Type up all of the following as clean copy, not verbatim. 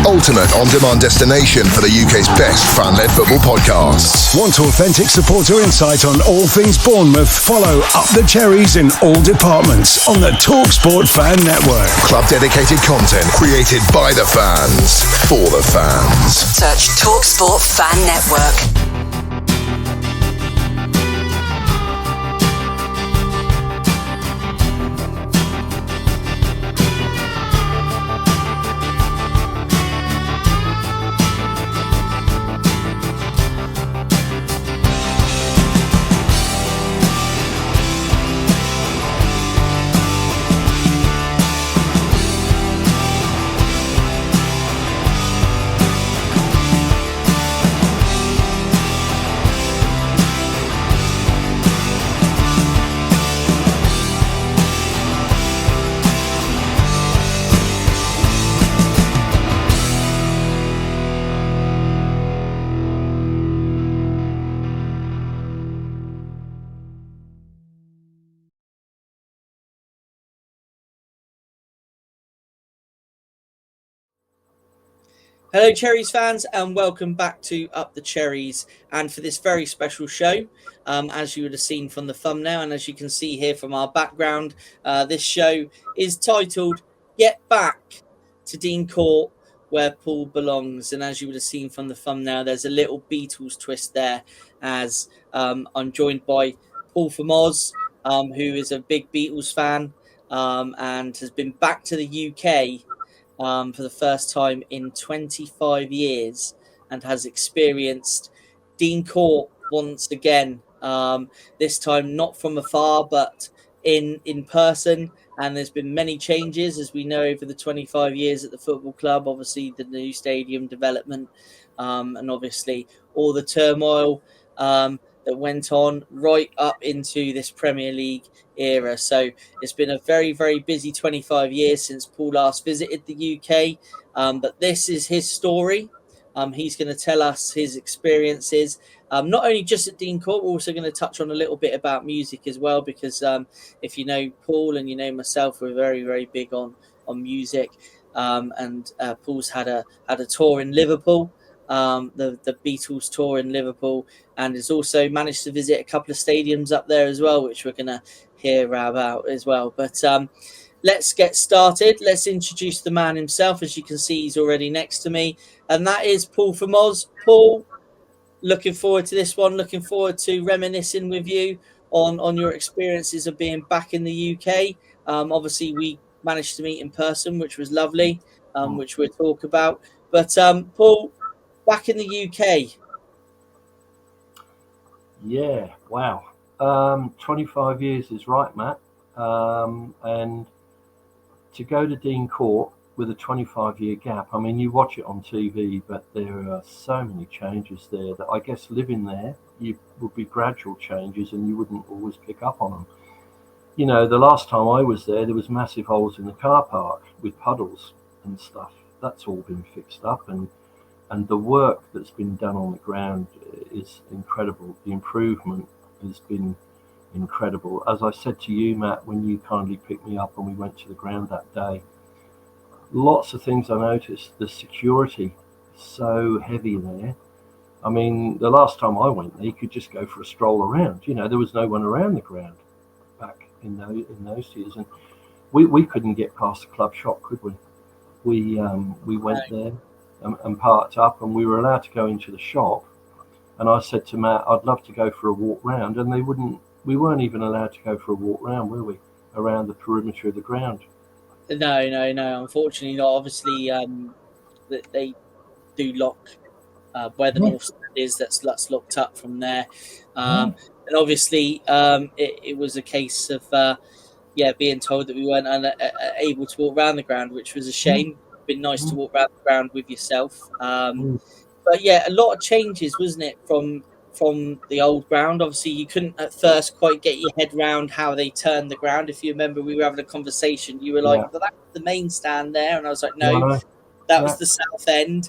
ultimate on-demand destination for the UK's best fan-led football podcasts. Want authentic supporter insight on all things Bournemouth? Follow Up the Cherries in all departments on the TalkSport Fan Network. Club-dedicated content created by the fans, for the fans. Search TalkSport Fan Network. Hello Cherries fans, and welcome back to Up the Cherries, and for this very special show, as you would have seen from the thumbnail and as you can see here from our background, this show is titled Get Back to Dean Court Where Paul Belongs. And as you would have seen from the thumbnail, there's a little Beatles twist there, as I'm joined by Paul from Oz, who is a big Beatles fan and has been back to the UK for the first time in 25 years and has experienced Dean Court once again, this time not from afar but in person. And there's been many changes, as we know, over the 25 years at the football club. Obviously the new stadium development, and obviously all the turmoil that went on right up into this Premier League era. So it's been a very, very busy 25 years since Paul last visited the UK. But this is his story. He's going to tell us his experiences, not only just at Dean Court. We're also going to touch on a little bit about music as well, because if you know Paul and you know myself, we're very, very big on music. And Paul's had a tour in Liverpool, the Beatles tour in Liverpool, and has also managed to visit a couple of stadiums up there as well, which we're going to hear about as well. But let's get started. Let's introduce the man himself. As you can see, he's already next to me, and that is Paul from Oz. Paul, looking forward to this one. Looking forward to reminiscing with you on your experiences of being back in the UK. Obviously, we managed to meet in person, which was lovely, which we'll talk about. But Paul, back in the UK. Yeah, wow. 25 years is right, Matt. And to go to Dean Court with a 25-year gap, I mean, you watch it on TV, but there are so many changes there that I guess living there, you would be gradual changes and you wouldn't always pick up on them. You know, the last time I was there was massive holes in the car park with puddles and stuff. That's all been fixed up, and the work that's been done on the ground is incredible. The improvement has been incredible. As I said to you, Matt, when you kindly picked me up and we went to the ground that day, lots of things I noticed. The security, so heavy there. I mean, the last time I went there, you could just go for a stroll around. You know, there was no one around the ground back in those years. And we couldn't get past the club shop, could we? We went there and parked up, and we were allowed to go into the shop. And I said to Matt, I'd love to go for a walk round, and we weren't even allowed to go for a walk round, were we? Around the perimeter of the ground. No, unfortunately not. Obviously, they do lock where the north stand is. That's locked up from there. And obviously, it was a case of being told that we weren't able to walk around the ground, which was a shame. It'd been nice to walk around the ground with yourself. But yeah, a lot of changes, wasn't it, from the old ground? Obviously, you couldn't at first quite get your head around how they turned the ground. If you remember, we were having a conversation. You were like, "Well, that's the main stand there," and I was like, "No, that was the south end."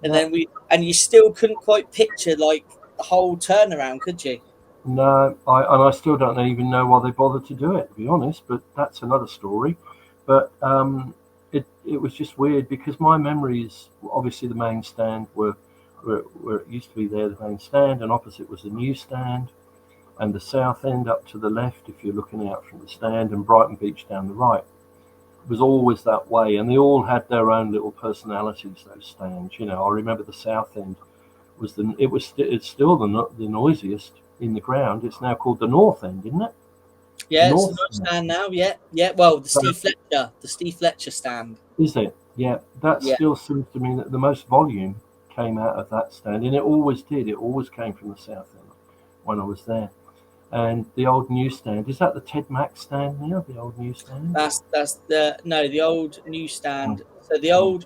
And then you still couldn't quite picture like the whole turnaround, could you? No, I still don't even know why they bothered to do it, to be honest. But that's another story. But it was just weird because my memories, obviously the main stand were where it used to be there, the main stand, and opposite was the new stand, and the south end up to the left if you're looking out from the stand, and Brighton Beach down the right. It was always that way, and they all had their own little personalities, those stands. I remember the south end it's still the noisiest in the ground. It's now called the north end, isn't it? Yeah, it's the North Stand now. Yeah. Well, the Steve Fletcher stand. Is it? Yeah, that Yeah. still seems to me that the most volume came out of that stand, and it always did. It always came from the south end when I was there. And the old newsstand, is that the Ted Mack stand now? The old newsstand? That's the old newsstand. So Mm.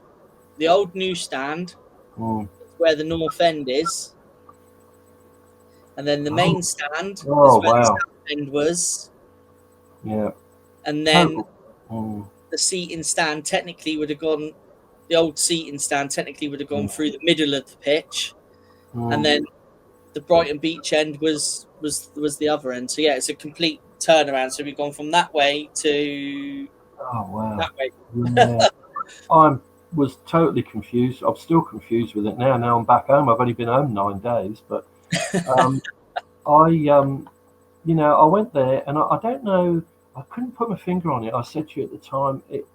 the old newsstand Mm. is where the North End is, and then the main stand is Oh, where the wow. South End was, Yeah. and then Total. Mm. the seating stand technically would have gone. The old seating stand technically would have gone through the middle of the pitch, and Mm. then the Brighton Beach end was the other end. So yeah, it's a complete turnaround. So we've gone from that way to Oh, wow. that way. Yeah. I was totally confused. I'm still confused with it now. Now I'm back home. I've only been home 9 days, but um, I went there, and I don't know. I couldn't put my finger on it. I said to you at the time, it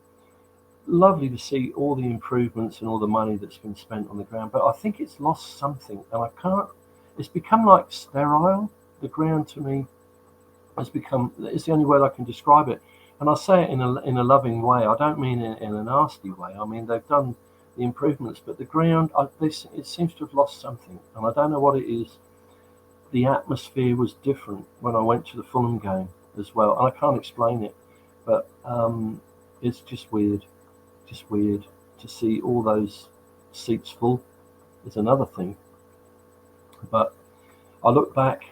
lovely to see all the improvements and all the money that's been spent on the ground, but I think it's lost something, and I can't. It's become like sterile. The ground to me has become. It's the only way I can describe it, and I say it in a loving way. I don't mean it in a nasty way. I mean they've done the improvements, but the ground, it seems to have lost something, and I don't know what it is. The atmosphere was different when I went to the Fulham game as well, and I can't explain it, but it's just weird to see all those seats full is another thing. But I look back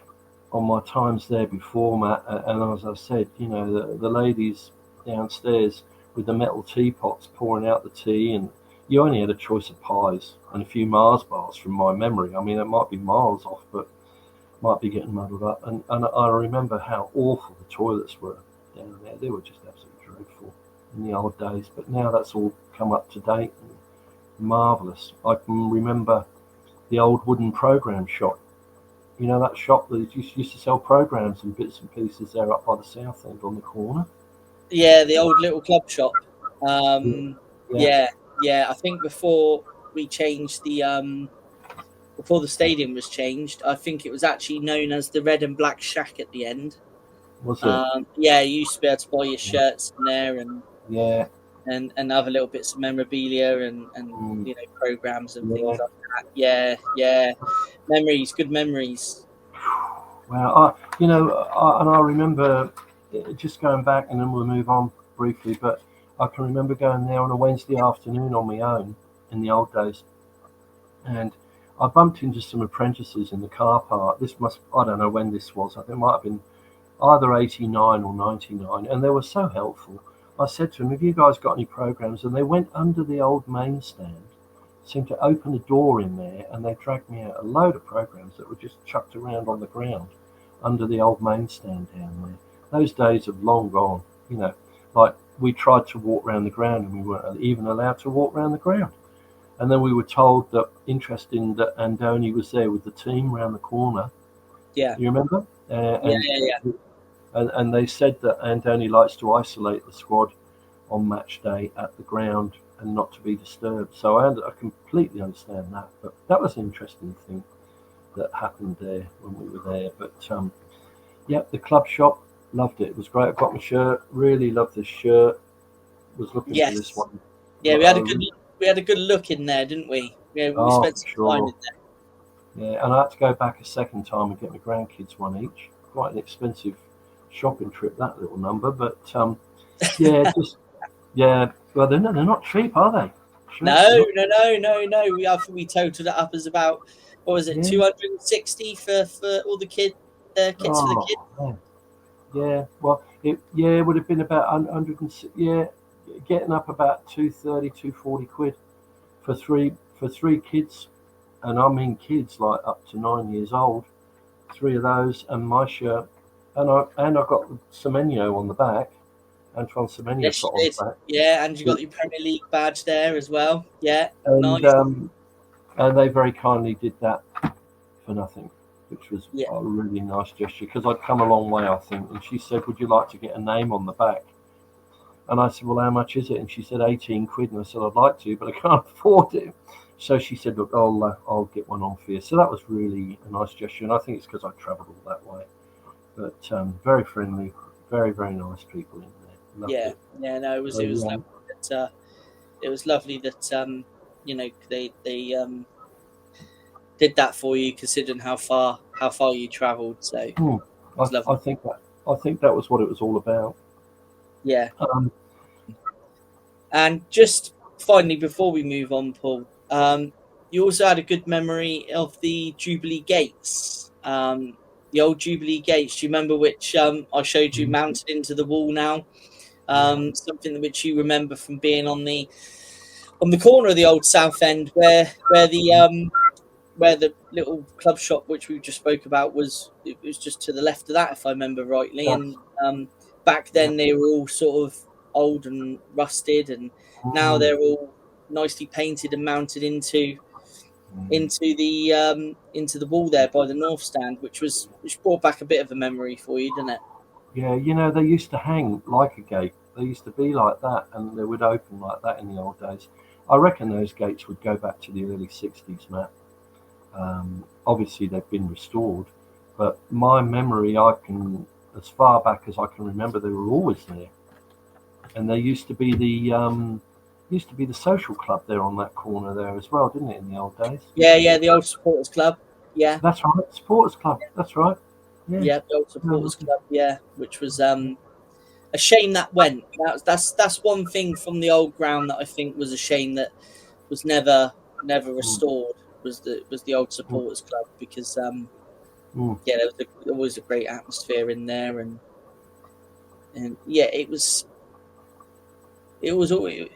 on my times there before, Matt, and as I said, the ladies downstairs with the metal teapots pouring out the tea, and you only had a choice of pies and a few Mars bars from my memory. I mean, it might be miles off, but might be getting muddled up. And I remember how awful the toilets were down there. They were just absolutely dreadful in the old days, but now that's all come up to date and marvellous. I can remember the old wooden program shop. That shop that used to sell programs and bits and pieces there up by the south end on the corner. Yeah, the old little club shop. Yeah. Yeah. I think before we changed before the stadium was changed, I think it was actually known as the Red and Black Shack at the end. Was it? Yeah, you used to be able to buy your shirts in there Yeah. and other little bits of memorabilia and Mm. programs and things Yeah. like that. Yeah. Memories, good memories. Well, and I remember just going back, and then we'll move on briefly, but I can remember going there on a Wednesday afternoon on my own in the old days, and I bumped into some apprentices in the car park. I don't know when this was. I think it might have been either 89 or 99, and they were so helpful. I said to them, have you guys got any programs? And they went under the old main stand, seemed to open a door in there, and they dragged me out a load of programs that were just chucked around on the ground under the old main stand down there. Those days have long gone. Like we tried to walk around the ground, and we weren't even allowed to walk around the ground. And then we were told that, interesting, that Andoni was there with the team around the corner. Yeah. You remember? Yeah. And they said that Andoni likes to isolate the squad on match day at the ground and not to be disturbed. So I completely understand that. But that was an interesting thing that happened there when we were there. But the club shop, loved it. It was great. I got my shirt. Really loved this shirt. Was looking for this one. Yeah, we had a good look in there, didn't we? Yeah, we spent some time in there. Yeah, and I had to go back a second time and get my grandkids one each. Quite an expensive shopping trip, that little number. But well, they're not cheap, are they? No. We totaled it up as about, what was it, 260 for all the kits for the kids. Man. Yeah, well, it would have been about 106. Yeah, getting up about 230, 240 quid for three kids, and I mean kids like up to 9 years old. 3 of those and my shirt, and I got Semenyo on the back, Antoine Semenyo Yes, put you on did. the back. Yeah, and you got your Premier League badge there as well. Yeah, And nice. they very kindly did that for nothing, which was Yeah, a really nice gesture because I'd come a long way, I think. And she said, "Would you like to get a name on the back?" And I said, "Well, how much is it?" And she said, 18 quid. And I said, "I'd like to, but I can't afford it." So she said, "Look, I'll get one on for you." So that was really a nice gesture, and I think it's because I travelled all that way. But very friendly, very, very nice people in there. Loved yeah, it. yeah. No, So, it was lovely that it was lovely that they did that for you, considering how far you travelled. So it was I lovely. think that was what it was all about. Yeah, Um, and just finally before we move on, Paul, you also had a good memory of the Jubilee Gates. The old Jubilee Gates. Do you remember which I showed you mounted into the wall now? Something which you remember from being on the corner of the old South End, where the little club shop which we just spoke about was. It was just to the left of that, if I remember rightly. that's, And back yeah. then they were all sort of old and rusted, and now Mm, they're all nicely painted and mounted mm. into the wall there by the north stand, which brought back a bit of a memory for you, didn't it? Yeah, they used to hang like a gate. They used to be like that, and they would open like that in the old days. I reckon those gates would go back to the early 60s, Matt. Obviously, they've been restored, but my memory, as far back as I can remember, they were always there. And there used to be the social club there on that corner there as well, didn't it, in the old days? Yeah, the old supporters club. Yeah, That's right, supporters club. That's right. Yeah. yeah, the old supporters Um, club. Yeah, which was a shame that went. That's one thing from the old ground that I think was a shame that was never mm, restored. Was the old mm, supporters club, because mm. yeah, there was a great atmosphere in there, and yeah, it was always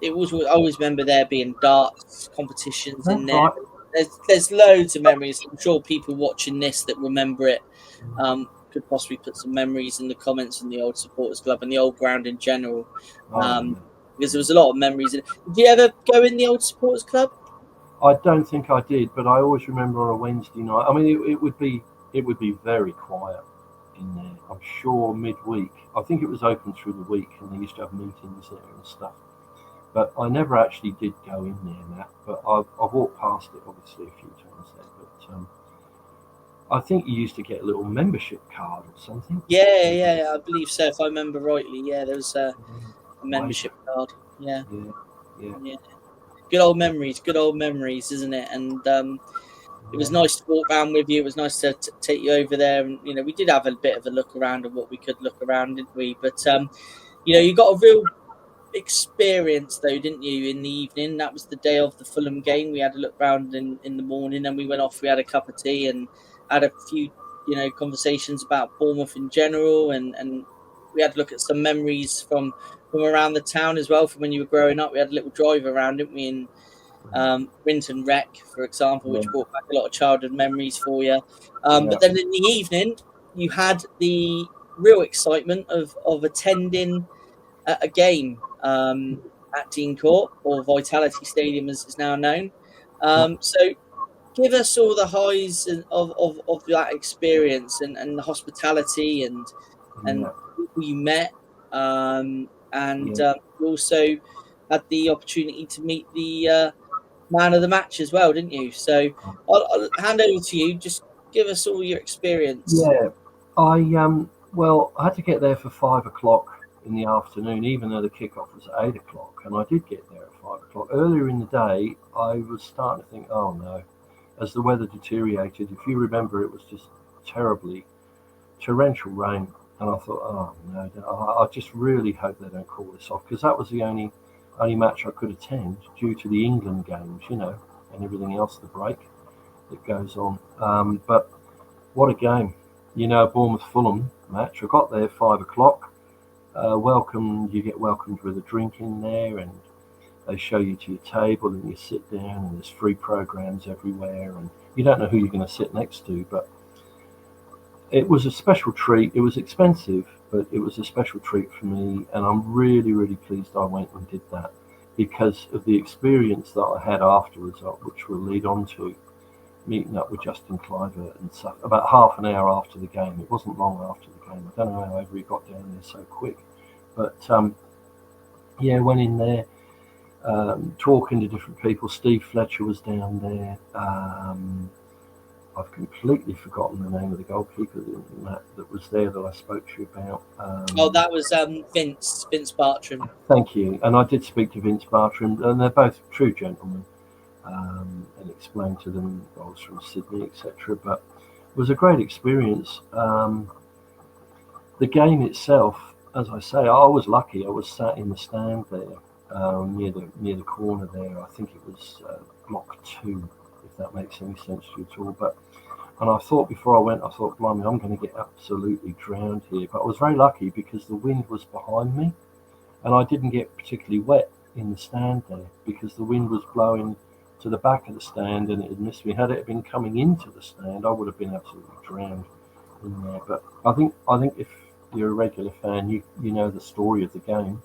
it was. I always remember there being darts competitions in That's there. right. There's loads of memories. I'm sure people watching this that remember it could possibly put some memories in the comments in the old supporters club and the old ground in general, Oh, um, yeah. because there was a lot of memories. Did you ever go in the old supporters club? I don't think I did, but I always remember on a Wednesday night. I mean, it would be very quiet in there. I'm sure midweek. I think it was open through the week, and they used to have meetings there and stuff. But I never actually did go in there, Matt. But I've walked past it obviously a few times there. But I think you used to get a little membership card or something. Yeah, I believe so. If I remember rightly, yeah, there was a Way membership back. card. Yeah, Yeah, yeah, yeah, good old memories, isn't it? And it was yeah. nice to walk around with you. It was nice to take you over there, and we did have a bit of a look around of what we could look around, didn't we? But you got a real experience though, didn't you? In the evening, that was the day of the Fulham game. We had a look round in the morning, and we went off. We had a cup of tea and had a few conversations about Bournemouth in general, and we had to look at some memories from around the town as well, from when you were growing up. We had a little drive around, didn't we? In Winton Rec, for example, Yeah, which brought back a lot of childhood memories for you. yeah, But then in the evening, you had the real excitement of attending a game at Dean Court, or Vitality Stadium as it's now known. So give us all the highs of that experience, and the hospitality and yeah, people you met, and yeah. you also had the opportunity to meet the man of the match as well, didn't you? So I'll hand over to you. Just give us all your experience. Yeah, well, I had to get there for 5 o'clock in the afternoon, even though the kickoff was at 8 o'clock, and I did get there at 5 o'clock. Earlier in the day, I was starting to think, oh no, as the weather deteriorated. If you remember, it was just terribly torrential rain, and I thought, oh no, I just really hope they don't call this off, because that was the only match I could attend due to the England games, and everything else, the break that goes on. But what a game. Bournemouth Fulham match. I got there 5 o'clock. You get welcomed with a drink in there, and they show you to your table, and you sit down, and there's free programs everywhere, and you don't know who you're going to sit next to. But it was a special treat. It was expensive, but it was a special treat for me, and I'm really, really pleased I went and did that because of the experience that I had afterwards, which will lead on to meeting up with Justin Clivert and stuff about half an hour after the game. It wasn't long after the game. I don't know how ever he got down there so quick, but yeah, went in there, talking to different people. Steve Fletcher was down there. I've completely forgotten the name of the goalkeeper that was there that I spoke to you about. That was Vince Bartram. Thank you. And I did speak to Vince Bartram, and they're both true gentlemen, and explained to them I was from Sydney, etc. But it was a great experience. The game itself, as I say, I was lucky. I was sat in the stand there, near the corner there. I think it was block 2, if that makes any sense to you at all. And I thought before I went, blimey, I'm going to get absolutely drowned here. But I was very lucky because the wind was behind me, and I didn't get particularly wet in the stand there because the wind was blowing to the back of the stand and it had missed me. Had it been coming into the stand, I would have been absolutely drowned in there. But I think if you're a regular fan, you know the story of the game.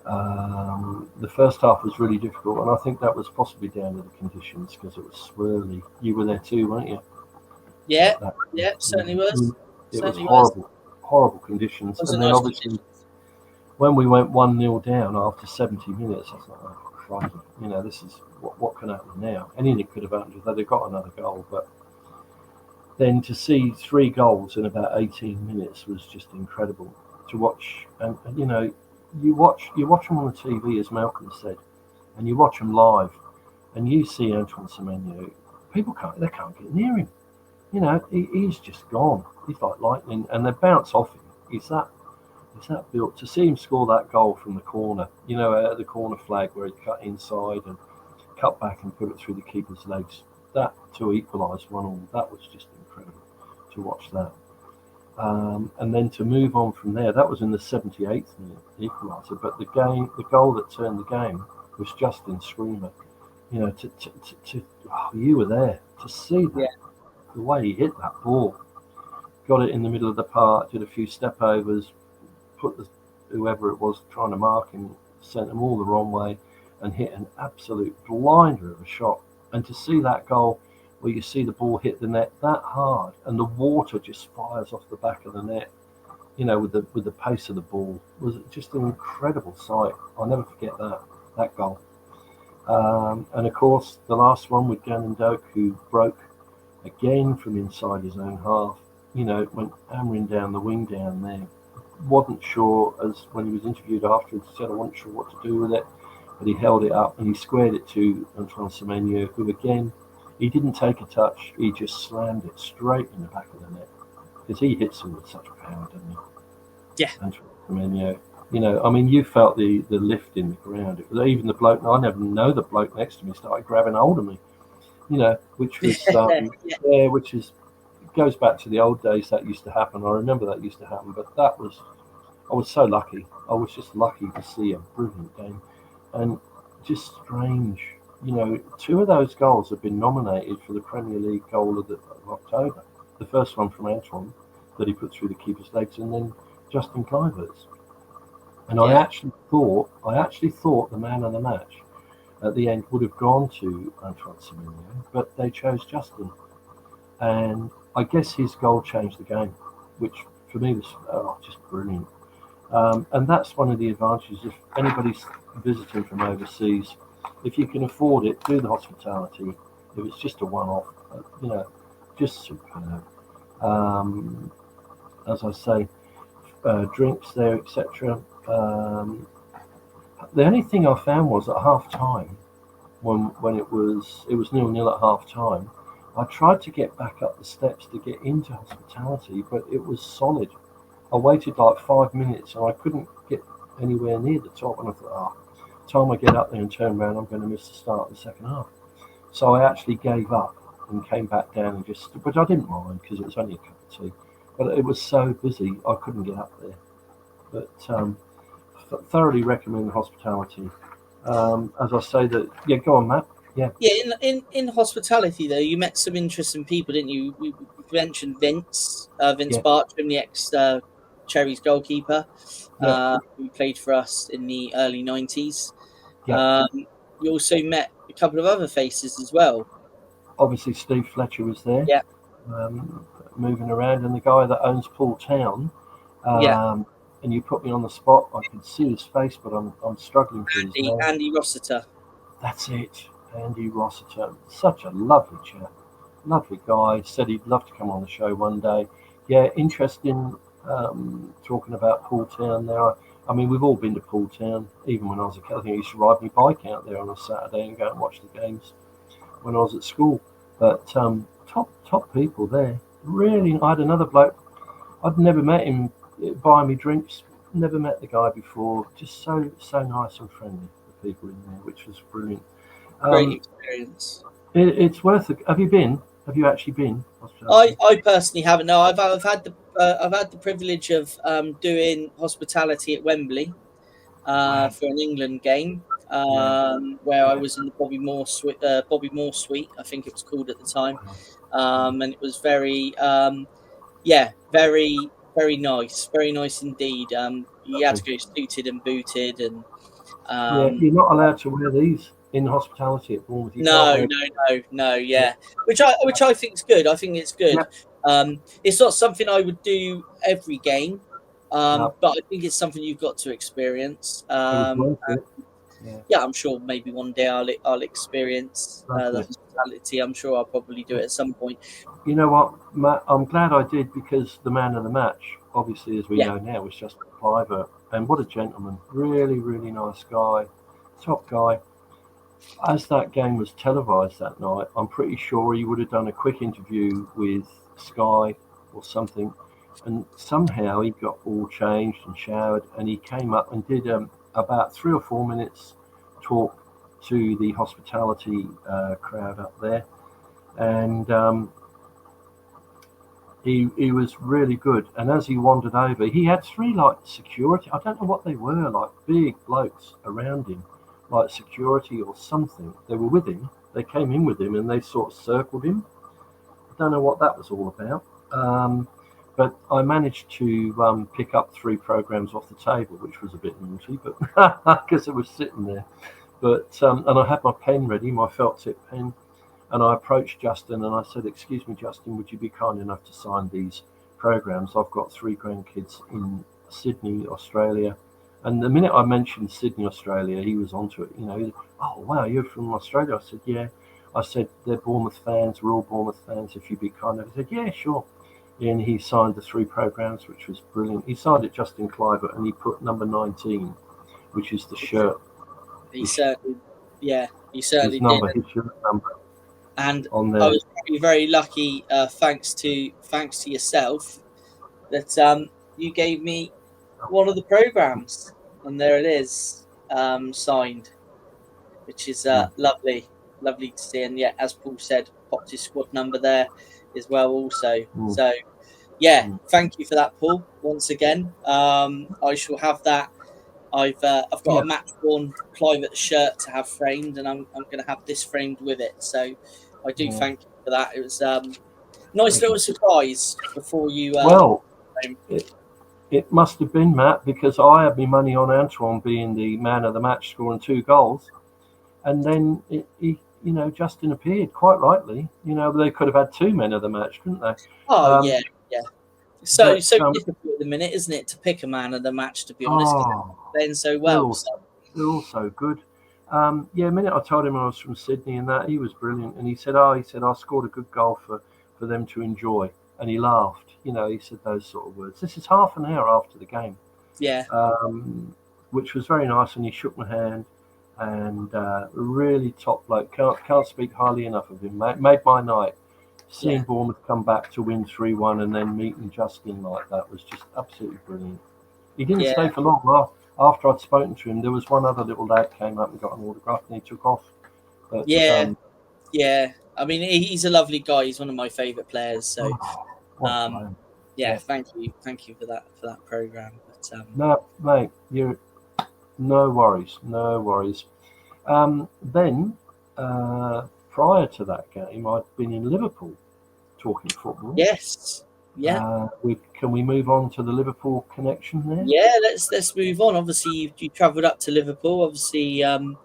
The first half was really difficult, and I think that was possibly down to the conditions because it was swirly. You were there too, weren't you? Yeah, certainly was. It was horrible conditions. And then obviously, when we went 1-0 down after 70 minutes, I thought, oh, crikey, this is what can happen now. Anything could have happened if they'd got another goal. But then to see 3 goals in about 18 minutes was just incredible to watch. And you watch them on the TV, as Malcolm said, and you watch them live, and you see Antoine Semenyo. People can't get near him. He's just gone. He's like lightning, and they bounce off him. He's that built. To see him score that goal from the corner, at the corner flag where he cut inside and cut back and put it through the keeper's legs, that to equalise 1-1, that was just incredible to watch that. And then to move on from there, that was in the 78th minute, equaliser. But the goal that turned the game was Justin Screamer. You were there to see that. Yeah. The way he hit that ball, got it in the middle of the park, did a few step overs, put whoever it was trying to mark him, sent them all the wrong way, and hit an absolute blinder of a shot. And to see that goal where you see the ball hit the net that hard, and the water just fires off the back of the net, with the pace of the ball, was just an incredible sight. I'll never forget that goal. And of course, the last one with Gannon Doak, who broke again from inside his own half, went hammering down the wing down there. Wasn't sure, as when he was interviewed afterwards, he said, I wasn't sure what to do with it, but he held it up and he squared it to Antoine Semenyo, who again, he didn't take a touch, he just slammed it straight in the back of the net, because he hits him with such power, doesn't he? Yeah. Antoine Semenyo. You felt the lift in the ground. It was even the bloke, I never know the bloke next to me started grabbing hold of me. Which was which goes back to the old days. That used to happen. I remember that used to happen. But I was so lucky. I was just lucky to see a brilliant game, and just strange. 2 of those goals have been nominated for the Premier League goal of October. The first one from Antoine that he put through the keeper's legs, and then Justin Clivert's. And I actually thought the man of the match at the end would have gone to Antoine Semenyo, but they chose Justin. And I guess his goal changed the game, which for me was just brilliant. And that's one of the advantages. If anybody's visiting from overseas, if you can afford it, do the hospitality. If it's just a one-off, just superb. As I say, drinks there, etc. The only thing I found was at half time, when it was 0-0 at half time, I tried to get back up the steps to get into hospitality, but it was solid. I waited like 5 minutes and I couldn't get anywhere near the top, and I thought, time I get up there and turn around, I'm going to miss the start of the second half. So I actually gave up and came back down and but I didn't mind because it was only a cup of tea. But it was so busy, I couldn't get up there. But thoroughly recommend the hospitality. As I say, go on, Matt. Yeah. Yeah, in hospitality though, you met some interesting people, didn't you? We mentioned Vince Yeah. Bartram, the ex Cherries goalkeeper, Yeah. who played for us in the early 90s. Yeah. You also met a couple of other faces as well. Obviously, Steve Fletcher was there, Yeah, moving around, and the guy that owns Poole Town. yeah, And you put me on the spot. I could see his face, but I'm struggling for his name. Andy Rossiter. That's it, Andy Rossiter. Such a lovely chap, lovely guy. Said he'd love to come on the show one day. Yeah, interesting. Talking about Poole Town there. I mean, we've all been to Poole Town. Even when I was a kid, I think I used to ride my bike out there on a Saturday and go and watch the games when I was at school. But top people there. Really, I had another bloke. I'd never met him. Buying me drinks. Never met the guy before. Just so nice and friendly. The people in there, which was brilliant. Great experience. It's worth it. Have you been? Have you actually been? I personally haven't. No, I've had the privilege of doing hospitality at Wembley for an England game, where I was in the Bobby Moore suite, I think it was called at the time, and it was very very nice indeed. You had to go suited and booted, and Yeah, you're not allowed to wear these in hospitality at Bournemouth. You can't no, wear. yeah, which I think is good. I think it's good. Yeah. It's not something I would do every game, No, but I think it's something you've got to experience. it was worth it. Yeah, I'm sure maybe one day I'll experience the Lovely. hospitality. I'm sure I'll probably do it at some point. You know what, Matt? I'm glad I did because the man of the match, obviously, as we know now, was just Cliver. And what a gentleman. Really, really nice guy. Top guy. As that game was televised that night, I'm pretty sure he would have done a quick interview with Sky or something. And somehow he got all changed and showered, and he came up and did about 3 or 4 minutes talk to the hospitality crowd up there. And he was really good. And as he wandered over, he had 3 like security. I don't know what they were, like big blokes around him, like security or something. They were with him. They came in with him and they sort of circled him. I don't know what that was all about. But I managed to pick up 3 programs off the table, which was a bit naughty, but because it was sitting there. But and I had my pen ready, my felt tip pen. And I approached Justin and I said, "Excuse me, Justin, would you be kind enough to sign these programs? I've got 3 grandkids in Sydney, Australia." And the minute I mentioned Sydney, Australia, he was onto it. You know, "Oh, wow, you're from Australia?" I said, "Yeah." I said, "They're Bournemouth fans. We're all Bournemouth fans. If you'd be kind enough." He said, "Yeah, sure." And he signed the 3 programs, which was brilliant. He signed it Justin Cliver and he put number 19, which is the shirt. He certainly His did. number, his shirt number. And on there. I was very lucky, thanks to yourself, that you gave me one of the programs, and there it is, signed, which is lovely to see. And as Paul said, popped his squad number there as well also. So thank you for that, Paul, once again. I shall have that. I've got a match worn Clive shirt to have framed, and I'm going to have this framed with it. So I do thank you for that. It was nice little surprise before you. It must have been, Matt, because I had my money on Antoine being the man of the match, scoring 2 goals, and then Justin appeared quite rightly. They could have had 2 men of the match, couldn't they? Oh yeah. So difficult at the minute, isn't it, to pick a man of the match? To be honest, playing so well. They're all so good. The minute I told him I was from Sydney and that, he was brilliant, and he said, "I scored a good goal for them to enjoy," and he laughed. He said those sort of words. This is half an hour after the game. Yeah. Which was very nice, and he shook my hand, and really top bloke. Can't speak highly enough of him. Made my night. Seeing Bournemouth come back to win 3-1 and then meeting Justin like that was just absolutely brilliant. He didn't stay for long. After I'd spoken to him, there was one other little lad came up and got an autograph, and he took off. But, I mean, he's a lovely guy. He's one of my favourite players. So, thank you for that program. But, no, mate, no worries. Then prior to that game, I'd been in Liverpool talking football. Yes. Yeah. Can we move on to the Liverpool connection there? Yeah, let's move on. Obviously, you travelled up to Liverpool. Obviously, and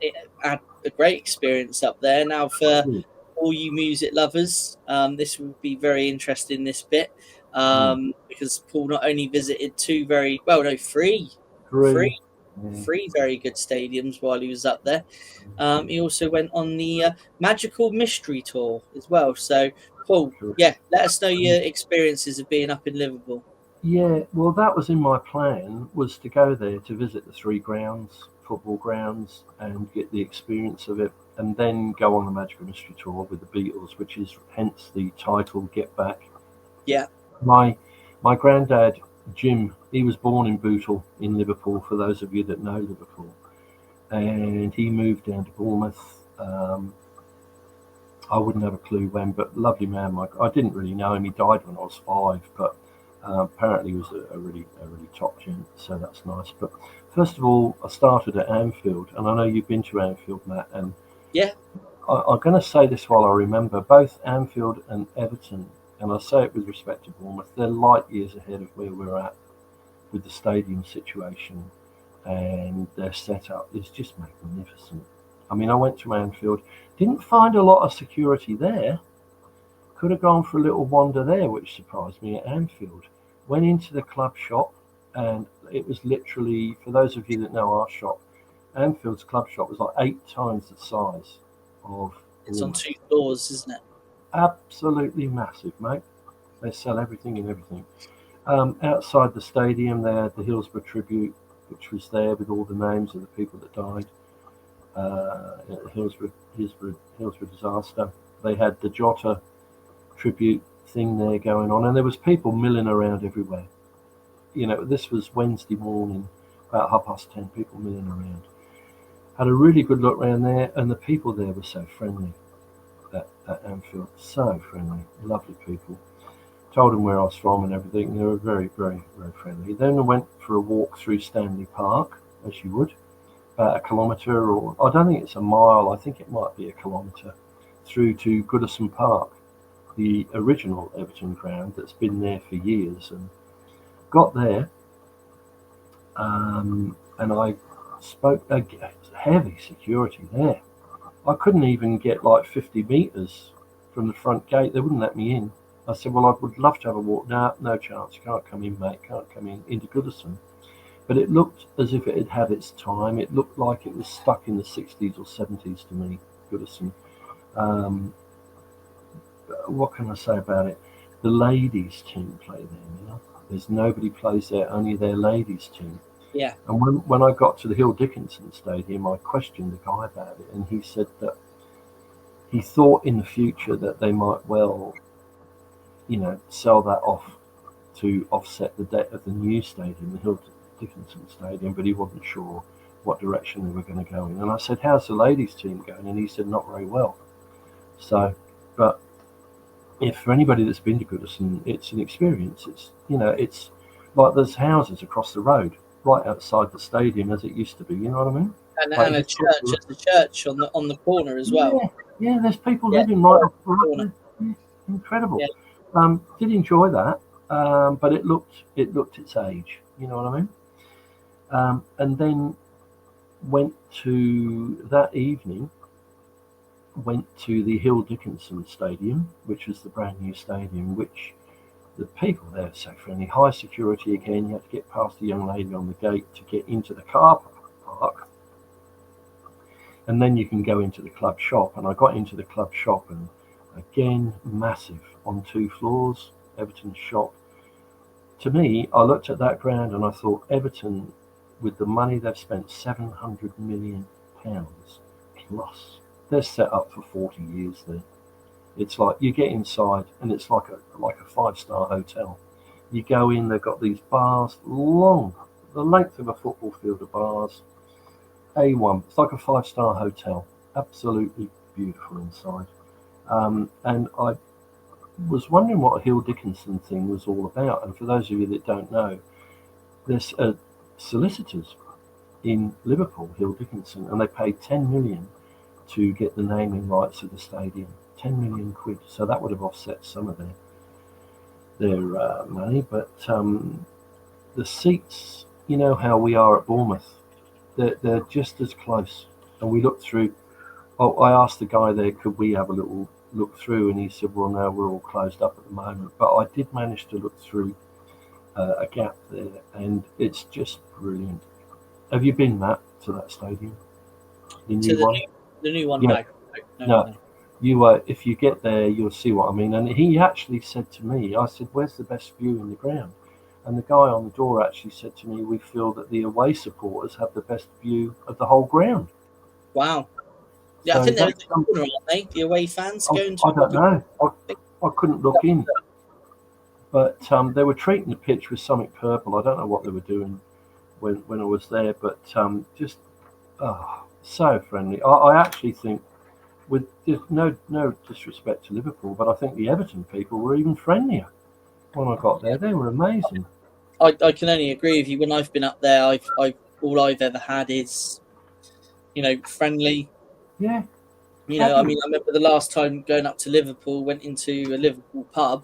it had a great experience up there. Now, for all you music lovers, this will be very interesting. This bit, because Paul not only visited three very good stadiums while he was up there. He also went on the Magical Mystery Tour as well. So, Paul, let us know your experiences of being up in Liverpool. Yeah, well, that was in my plan, was to go there to visit the three football grounds, and get the experience of it, and then go on the Magical Mystery Tour with the Beatles, which is hence the title Get Back. Yeah. My granddad, Jim, he was born in Bootle in Liverpool, for those of you that know Liverpool. And he moved down to Bournemouth. I wouldn't have a clue when, but lovely man. I didn't really know him. He died when I was 5, but apparently he was a really top gent, so that's nice. But first of all, I started at Anfield, and I know you've been to Anfield, Matt, and yeah, I'm going to say this while I remember, both Anfield and Everton, and I say it with respect to Bournemouth, they're light years ahead of where we're at with the stadium situation, and their setup is just magnificent. I mean, I went to Anfield, didn't find a lot of security there. Could have gone for a little wander there, which surprised me at Anfield. Went into the club shop, and it was literally, for those of you that know our shop, Anfield's club shop was like 8 times the size of... It's on 2 floors, isn't it? Absolutely massive, mate. They sell everything and everything. Outside the stadium, they had the Hillsborough tribute, which was there with all the names of the people that died. Hillsborough disaster. They had the Jota tribute thing there going on, and there was people milling around everywhere. You know, this was Wednesday morning, about 10:30, people milling around. Had a really good look around there, and the people there were so friendly at Anfield. So friendly, lovely people. Told them where I was from and everything. They were very, very, very friendly. Then I went for a walk through Stanley Park, as you would, about 1 kilometre, or I don't think it's a mile, I think it might be 1 kilometre, through to Goodison Park, the original Everton ground that's been there for years. And got there, and I spoke, heavy security there. I couldn't even get like 50 metres from the front gate. They wouldn't let me in. I said, well, I would love to have a walk. No chance. You can't come in, mate. Can't come in into Goodison. But it looked as if it had had its time. It looked like it was stuck in the 60s or 70s to me, Goodison. What can I say about it? The ladies' team play there, you know. There's nobody plays there, only their ladies' team. Yeah. And when I got to the Hill Dickinson Stadium, I questioned the guy about it, and he said that he thought in the future that they might well, you know, sell that off to offset the debt of the new stadium, the Hill Dickinson Stadium, but he wasn't sure what direction they were going to go in. And I said, how's the ladies' team going? And he said, not very well. So, but if for anybody that's been to Goodison, it's an experience. It's, you know, it's like there's houses across the road, right outside the stadium as it used to be. You know what I mean? And a church on the corner as well. Yeah, there's people living right off the corner. Yeah, incredible. Yeah. Did enjoy that, but it looked its age. You know what I mean? And then went to the Hill Dickinson Stadium, which was the brand new stadium, which the people there are so friendly. High security again. You had to get past the young lady on the gate to get into the car park. And then you can go into the club shop. And I got into the club shop, and again, massive, on 2 floors, Everton's shop. To me, I looked at that ground and I thought, Everton, with the money they've spent, £700 million plus, they're set up for 40 years there. It's like you get inside and it's like a 5-star hotel. You go in, they've got these bars, long, the length of a football field of bars. A1, it's like a 5-star hotel. Absolutely beautiful inside. And I was wondering what a Hill Dickinson thing was all about. And for those of you that don't know, there's solicitors in Liverpool, Hill Dickinson, and they paid 10 million to get the naming rights of the stadium. 10 million quid. So that would have offset some of their money. But the seats, you know how we are at Bournemouth, they're just as close. And we looked through. Oh, I asked the guy there, could we have a little look through? And he said, well, no, we're all closed up at the moment. But I did manage to look through a gap there, and it's just brilliant. Have you been, Matt, to that stadium? The new one? The new one, Yeah. no. You, if you get there, you'll see what I mean. And he actually said to me, I said, where's the best view in the ground? And the guy on the door actually said to me, we feel that the away supporters have the best view of the whole ground. Wow. Yeah, So I think they're in the corner, aren't they? The away fans going to. I don't know. I couldn't look in. But they were treating the pitch with something purple. I don't know what they were doing when I was there, but just so friendly. I actually think, with no disrespect to Liverpool, but I think the Everton people were even friendlier when I got there. They were amazing. I can only agree with you. When I've been up there, I've all I've ever had is, friendly. Yeah. I mean, I remember the last time going up to Liverpool, went into a Liverpool pub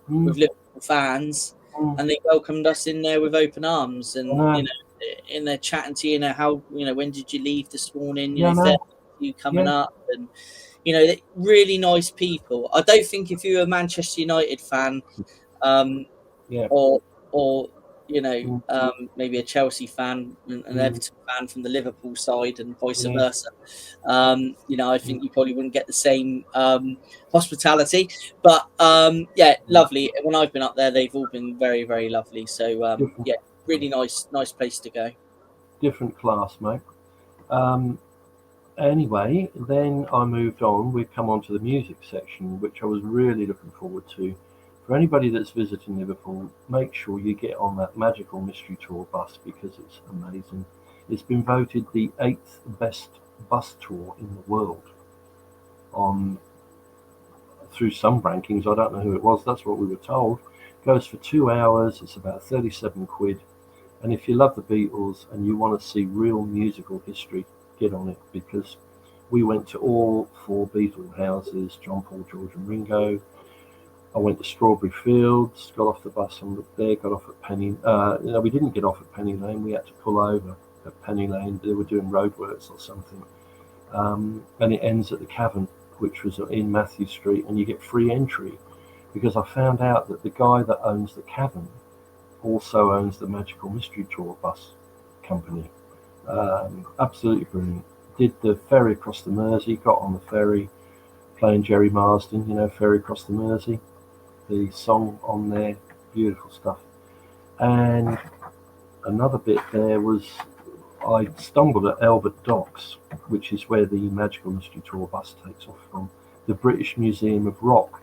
with Liverpool fans, and they welcomed us in there with open arms, and in there chatting to how when did you leave this morning? You coming up, and they're really nice people. I don't think if you're a Manchester United fan, or maybe a Chelsea fan and an Everton fan from the Liverpool side and vice versa. I think you probably wouldn't get the same hospitality. But lovely. When I've been up there, they've all been very, very lovely. So really nice place to go. Different class, mate. Anyway, then I moved on. We've come on to the music section, which I was really looking forward to. For anybody that's visiting Liverpool, make sure you get on that Magical Mystery Tour bus because it's amazing. It's been voted the 8th best bus tour in the world through some rankings. I don't know who it was. That's what we were told. Goes for 2 hours. It's about 37 quid. And if you love the Beatles and you want to see real musical history, get on it, because we went to all 4 Beatle houses, John, Paul, George and Ringo. I went to Strawberry Fields, got off the bus and looked there, got off at Penny. We didn't get off at Penny Lane. We had to pull over at Penny Lane. They were doing roadworks or something. And it ends at the Cavern, which was in Matthew Street, and you get free entry because I found out that the guy that owns the Cavern also owns the Magical Mystery Tour bus company. Absolutely brilliant. Did the ferry across the Mersey, got on the ferry, playing Jerry Marsden, Ferry Across the Mersey. The song on there, beautiful stuff. And another bit there was I stumbled at Albert Docks, which is where the Magical Mystery Tour bus takes off from, the British Museum of Rock.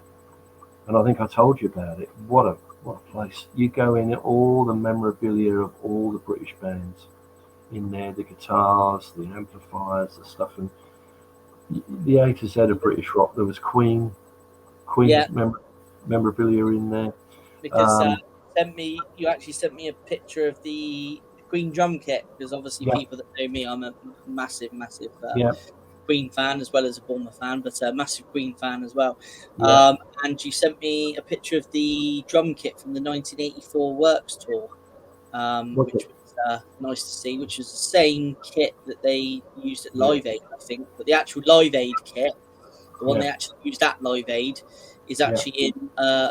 And I think I told you about it. What a place. You go in, all the memorabilia of all the British bands in there, the guitars, the amplifiers, the stuff, and the A to Z of British rock. There was Queen's memorabilia in there. Because you actually sent me a picture of the Queen drum kit, because obviously people that know me, I'm a massive Queen fan as well as a Bournemouth fan, but a massive Queen fan as well. And you sent me a picture of the drum kit from the 1984 Works tour, which was nice to see, which was the same kit that they used at Live Aid, I think. But the actual Live Aid kit, the one they actually used at Live Aid, is actually in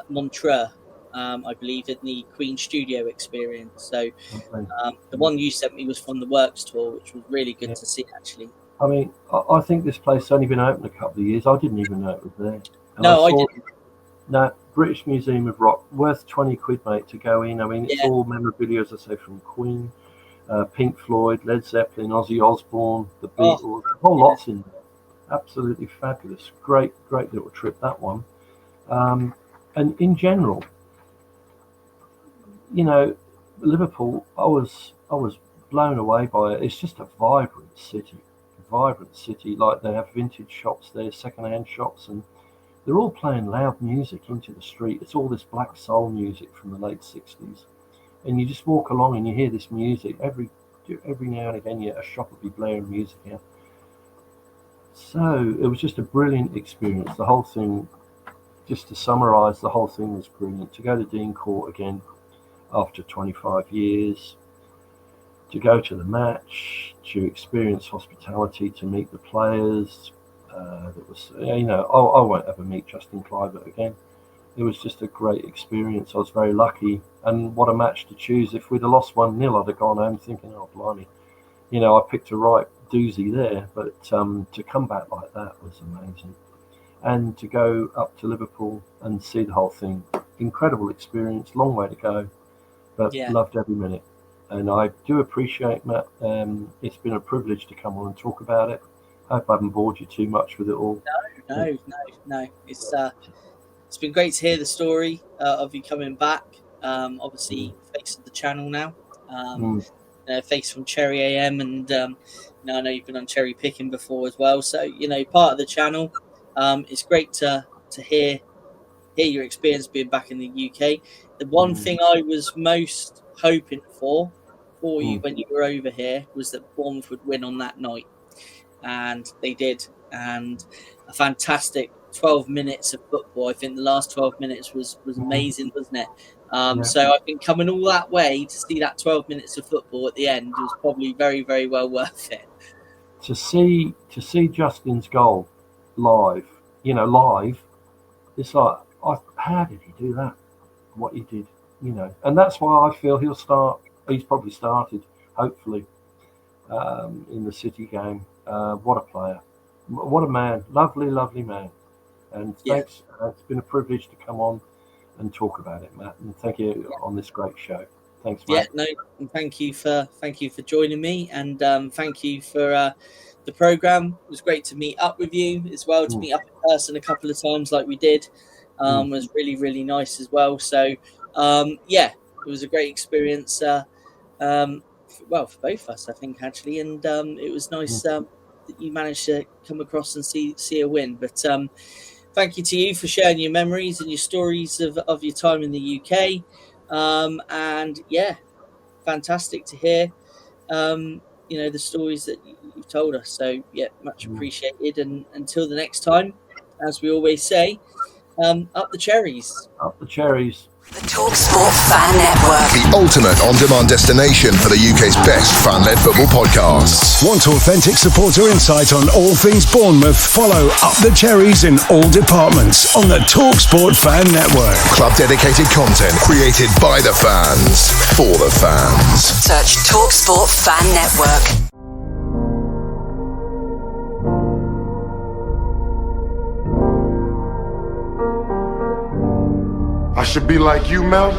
Montreux, I believe, in the Queen Studio Experience. So the one you sent me was from the Works tour, which was really good to see, actually. I mean, I think this place has only been open a couple of years. I didn't even know it was there. And I didn't. No, British Museum of Rock, worth 20 quid, mate, to go in. I mean, it's all memorabilia, as I say, from Queen, Pink Floyd, Led Zeppelin, Ozzy Osbourne, the Beatles, a whole lot's in there. Absolutely fabulous. Great little trip, that one. And in general, Liverpool, I was blown away by it. It's just a vibrant city. Like, they have vintage shops there, second-hand shops, and they're all playing loud music into the street. It's all this black soul music from the late 60s. And you just walk along and you hear this music. Every now and again, a shop will be blaring music out. So it was just a brilliant experience. The whole thing, just to summarise, the whole thing was brilliant. To go to Dean Court again after 25 years, to go to the match, to experience hospitality, to meet the players. That was, I won't ever meet Justin Kluivert again. It was just a great experience. I was very lucky, and what a match to choose. If we'd have lost 1-0, I'd have gone home thinking, oh, blimey. I picked a right doozy there, but to come back like that was amazing. And to go up to Liverpool and see the whole thing, incredible experience, long way to go, but loved every minute. And I do appreciate, Matt, it's been a privilege to come on and talk about it. I hope I haven't bored you too much with it all. No. It's been great to hear the story of you coming back. Obviously, face of the channel now. Face from Cherry AM, and I know you've been on Cherry Picking before as well. So part of the channel. It's great to hear your experience being back in the UK. The one thing I was most hoping for you when you were over here was that Bournemouth would win on that night, and they did. And a fantastic 12 minutes of football. I think the last 12 minutes was amazing, wasn't it? So I think coming all that way to see that 12 minutes of football at the end was probably very, very well worth it. To see Justin's goal live, it's like, how did he do that? What he did, and that's why I feel he's probably started, hopefully, in the City game. What a player, what a man, lovely man. And thanks. It's been a privilege to come on and talk about it, Matt. And thank you on this great show. Thanks, Matt. And thank you for joining me, and thank you for the program. It was great to meet up with you as well. To meet up in person a couple of times, like we did, was really, really nice as well. So, it was a great experience. For both of us, I think, actually, and it was nice that you managed to come across and see a win. But thank you to you for sharing your memories and your stories of your time in the UK. Fantastic to hear, the stories that you've told us. So, much appreciated. And until the next time, as we always say, up the cherries. Up the cherries. The TalkSport Fan Network. The ultimate on-demand destination for the UK's best fan-led football podcasts. Want authentic supporter insight on all things Bournemouth? Follow Up the Cherries in all departments on the TalkSport Fan Network. Club-dedicated content created by the fans, for the fans. Search TalkSport Fan Network. I should be like you, Mel.